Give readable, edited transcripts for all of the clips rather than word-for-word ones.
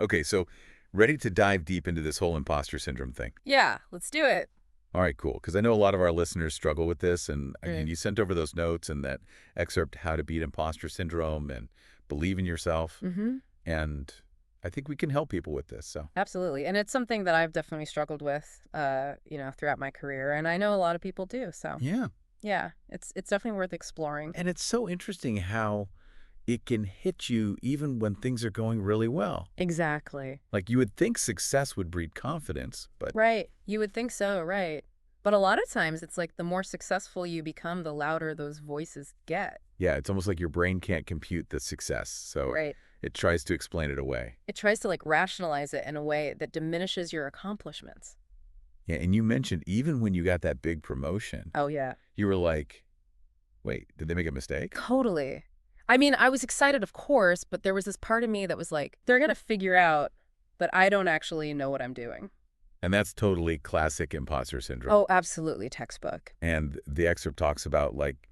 Okay, so ready to dive deep into this whole imposter syndrome thing. Yeah, let's do it. All right, cool. Because I know a lot of our listeners struggle with this, and Mm. you sent over those notes and that excerpt, How to Beat Imposter Syndrome and Believe in Yourself. Mm-hmm. And I think we can help people with this. So, Absolutely. And it's something that I've definitely struggled with, throughout my career. And I know a lot of people do. So yeah. yeah, it's definitely worth exploring. And it's so interesting how it can hit you even when things are going really well. Exactly. Like you would think success would breed confidence, but Right. You would think so, right. But a lot of times it's like the more successful you become, the louder those voices get. yeah, it's almost like your brain can't compute the success. So Right. it tries to explain it away. It tries to like rationalize it in a way that diminishes your accomplishments. Yeah, and you mentioned even when you got that big promotion, Oh, yeah. you were like, wait, did they make a mistake? Totally. I mean, I was excited, of course, but there was this part of me that was like, they're going to figure out that I don't actually know what I'm doing. And that's totally classic imposter syndrome. Oh, absolutely. Textbook. And the excerpt talks about like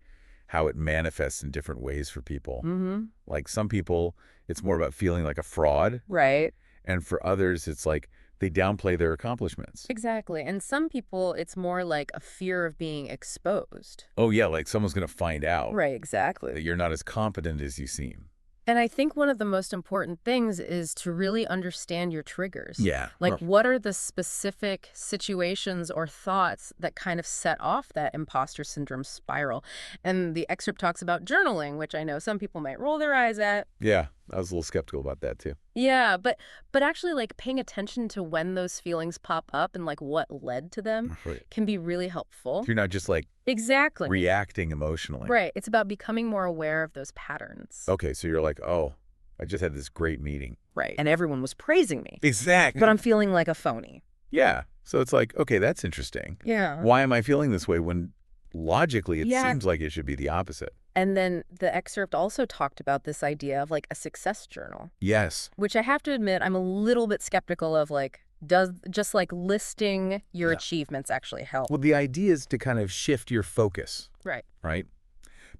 how it manifests in different ways for people. Mm-hmm. Like some people, it's more about feeling like a fraud. Right. And for others, it's like they downplay their accomplishments. Exactly. And some people, it's more like a fear of being exposed. Oh, yeah, like someone's going to find out Right, that exactly. you're not as competent as you seem. And I think one of the most important things is to really understand your triggers. Yeah. Like, what are the specific situations or thoughts that kind of set off that imposter syndrome spiral? And the excerpt talks about journaling, which I know some people might roll their eyes at. Yeah, I was a little skeptical about that too. Yeah, but actually like paying attention to when those feelings pop up and like what led to them Right. can be really helpful. You're not just like Exactly. reacting emotionally. Right. It's about becoming more aware of those patterns. Okay, so you're like, oh, I just had this great meeting. Right. And everyone was praising me, Exactly. but I'm feeling like a phony. Yeah. So it's like, okay, that's interesting. Yeah. Why am I feeling this way when logically it Yeah. seems like it should be the opposite? And then the excerpt also talked about this idea of like a success journal, Yes. which I have to admit I'm a little bit skeptical of. Like, does just like listing your Yeah. achievements actually help? Well, the idea is to kind of shift your focus, Right. right?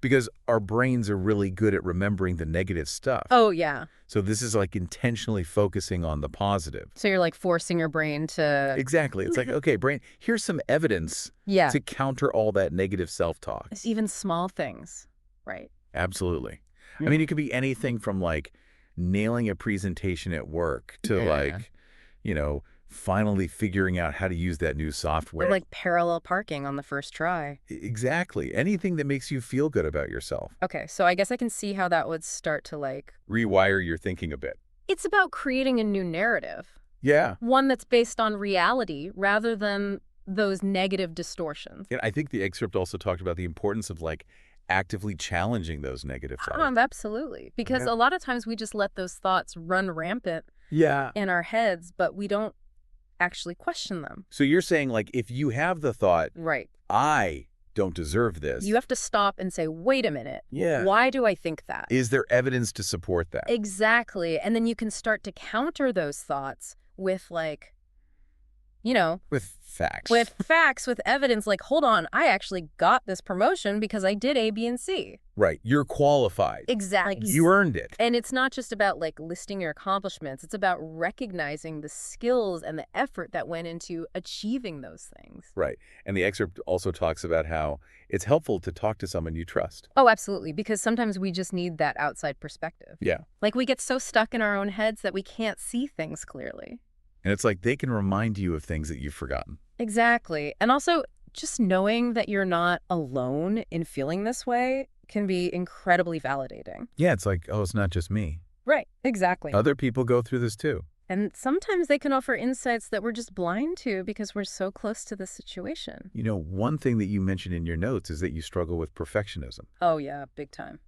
Because our brains are really good at remembering the negative stuff. Oh, yeah. So this is like intentionally focusing on the positive. So you're like forcing your brain to, Exactly. It's like, okay, brain, here's some evidence yeah, to counter all that negative self-talk. it's even small things. Right. Absolutely. I Mm. mean, it could be anything from like nailing a presentation at work to Yeah. like, finally figuring out how to use that new Or software. like parallel parking on the first try. Exactly. Anything that makes you feel good about yourself. Okay, so I guess I can see how that would start to like, Rewire your thinking a bit. it's about creating a new narrative, Yeah. one that's based on reality rather than those negative distortions. And I think the excerpt also talked about the importance of like actively challenging those negative thoughts. Absolutely. Because Yeah. a lot of times we just let those thoughts run rampant Yeah. in our heads, but we don't actually question them. So you're saying like if you have the thought, Right. I don't deserve this. You have to stop and say, wait a minute. Yeah. Why do I think that? Is there evidence to support that? Exactly. And then you can start to counter those thoughts with like, With facts. with facts, with evidence, like, hold on, I actually got this promotion because I did A, B, and C. Right. You're qualified. Exactly. You earned it. And it's not just about like listing your accomplishments. It's about recognizing the skills and the effort that went into achieving those things. Right. And the excerpt also talks about how it's helpful to talk to someone you trust. Oh, absolutely. Because sometimes we just need that outside perspective. Yeah. Like we get so stuck in our own heads that we can't see things clearly. And it's like they can remind you of things that you've forgotten. Exactly. And also just knowing that you're not alone in feeling this way can be incredibly validating. Yeah, it's like, oh, it's not just me. Right. Exactly. Other people go through this too. And sometimes they can offer insights that we're just blind to because we're so close to the situation. One thing that you mentioned in your notes is that you struggle with perfectionism. Oh, yeah, big time.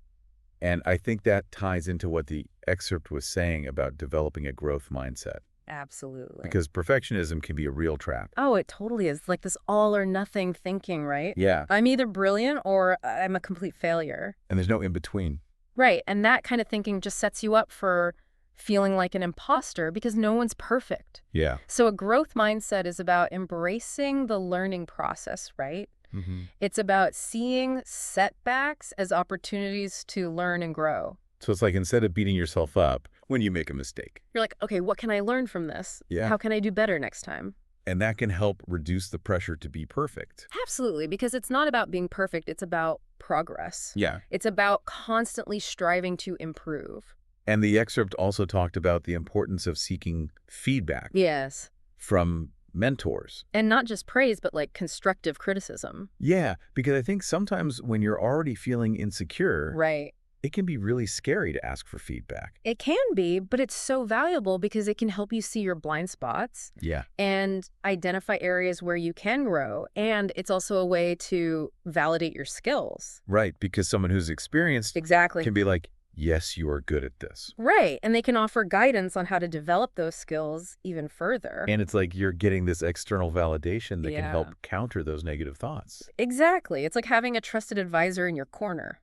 And I think that ties into what the excerpt was saying about developing a growth mindset. Absolutely. Because perfectionism can be a real trap. Oh, it totally is. Like this all or nothing thinking, right? Yeah. I'm either brilliant or I'm a complete failure. And there's no in between. Right. And that kind of thinking just sets you up for feeling like an imposter because no one's perfect. Yeah. So a growth mindset is about embracing the learning process, right? Mm-hmm. It's about seeing setbacks as opportunities to learn and grow. So it's like instead of beating yourself up, when you make a mistake. You're like, okay, what can I learn from this? Yeah. How can I do better next time? And that can help reduce the pressure to be perfect. Absolutely, because it's not about being perfect. It's about progress. Yeah. It's about constantly striving to improve. And the excerpt also talked about the importance of seeking feedback Yes. from mentors. And not just praise, but like constructive criticism. Yeah, because I think sometimes when you're already feeling insecure, Right. it can be really scary to ask for feedback. It can be, but it's so valuable because it can help you see your blind spots Yeah. and identify areas where you can grow. And it's also a way to validate your skills. Right, because someone who's experienced Exactly. can be like, yes, you are good at this. Right. And they can offer guidance on how to develop those skills even further. And it's like you're getting this external validation that can Yeah. help counter those negative thoughts. Exactly. It's like having a trusted advisor in your corner.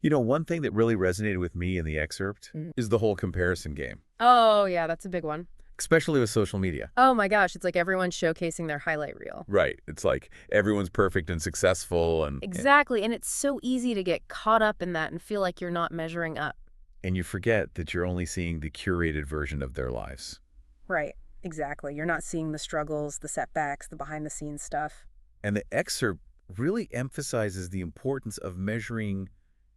You know, one thing that really resonated with me in the excerpt Mm. is the whole comparison game, Oh, yeah, that's a big one. especially with social media. Oh my gosh, it's like everyone's showcasing their highlight reel. Right. It's like everyone's perfect and successful Exactly. And it's so easy to get caught up in that and feel like you're not measuring up. and you forget that you're only seeing the curated version of their lives. Right. Exactly. You're not seeing the struggles, the setbacks, the behind the scenes stuff. And the excerpt really emphasizes the importance of measuring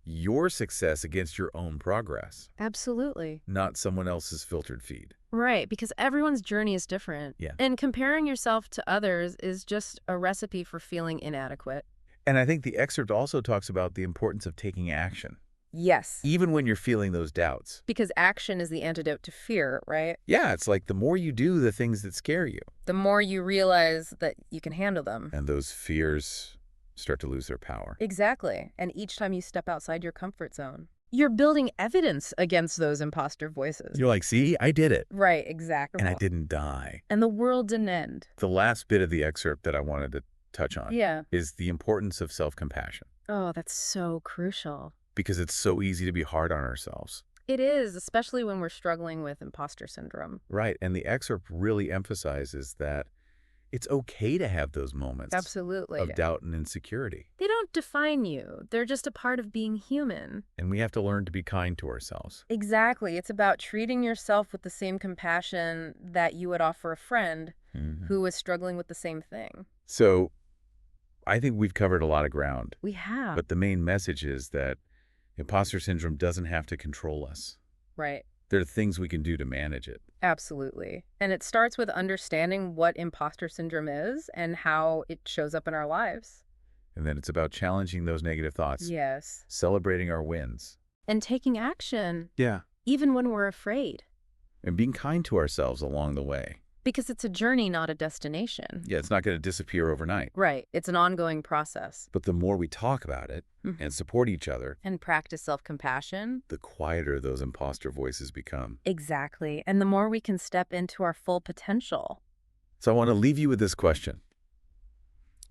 your success against your own progress, Absolutely. not someone else's filtered feed. Right, because everyone's journey is different. Yeah. And comparing yourself to others is just a recipe for feeling inadequate. And I think the excerpt also talks about the importance of taking action, Yes. even when you're feeling those doubts. Because action is the antidote to fear, right? Yeah, it's like the more you do the things that scare you, The more you realize that you can handle them. and those fears start to lose their power. Exactly. And each time you step outside your comfort zone, you're building evidence against those imposter voices. You're like, see, I did it, Right, exactly. and I didn't die. And the world didn't end. The last bit of the excerpt that I wanted to touch on Yeah. is the importance of self-compassion, Oh, that's so crucial. because it's so easy to be hard on ourselves. It is, especially when we're struggling with imposter syndrome. Right, and the excerpt really emphasizes that it's okay to have those moments Absolutely. of doubt and insecurity, They don't define you. They're just a part of being human. and we have to learn to be kind to ourselves. Exactly. It's about treating yourself with the same compassion that you would offer a friend who is struggling with the same thing. So I think we've covered a lot of ground, We have. but the main message is that imposter syndrome doesn't have to control us. Right. There are things we can do to manage it. Absolutely. And it starts with understanding what imposter syndrome is and how it shows up in our lives. And then it's about challenging those negative thoughts, Yes. celebrating our wins. And taking action, Yeah. even when we're afraid. And being kind to ourselves along the way. Because it's a journey, not a destination. Yeah, it's not going to disappear overnight. Right. It's an ongoing process. But the more we talk about it Mhm. and support each other, And practice self-compassion. the quieter those imposter voices become. Exactly. And the more we can step into our full potential. So I want to leave you with this question.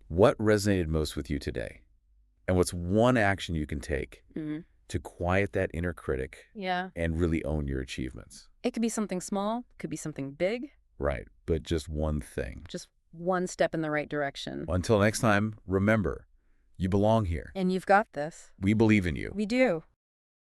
What resonated most with you today? And what's one action you can take to quiet that inner critic Yeah. and really own your achievements? It could be something small, could be something big, Right, but just one thing. just one step in the right direction. Until next time, remember, you belong here. And you've got this. We believe in you. We do.